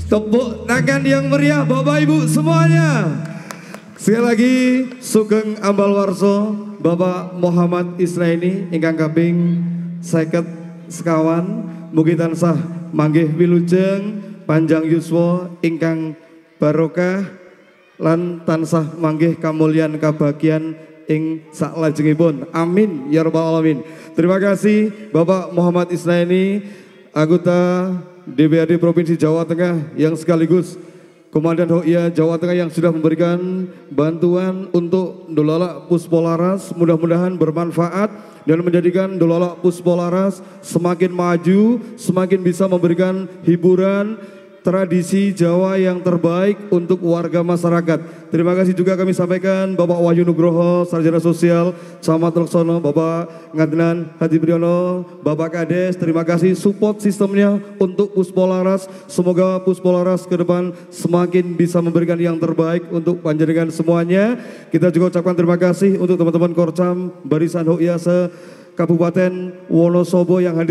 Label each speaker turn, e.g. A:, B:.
A: Tepuk tangan yang meriah Bapak Ibu semuanya. Sekali lagi Sugeng Ambal Warso Bapak Muhammad Israini ingkang kaping 50 sekawan mugi tansah manggih wilujeng panjang yuswa ingkang barokah lan tansah manggih kamulyan kabagian ing saklajengipun. Amin ya rabbal alamin. Terima kasih Bapak Muhammad Israini, anggota DPRD Provinsi Jawa Tengah yang sekaligus Komandan HOIA Jawa Tengah yang sudah memberikan bantuan untuk Dolala Puspolaras. Mudah-mudahan bermanfaat dan menjadikan Dolala Puspolaras semakin maju, semakin bisa memberikan hiburan tradisi Jawa yang terbaik untuk warga masyarakat. Terima kasih juga kami sampaikan Bapak Wahyu Nugroho, Sarjana Sosial, Camat Leksono, Bapak Ngadnan Hadi Priyono, Bapak Kades. Terima kasih support sistemnya untuk Puspolaras. Semoga Puspolaras ke depan semakin bisa memberikan yang terbaik untuk panjenengan semuanya. Kita juga ucapkan terima kasih untuk teman-teman Korcam Barisan HOIA se Kabupaten Wonosobo yang hadir.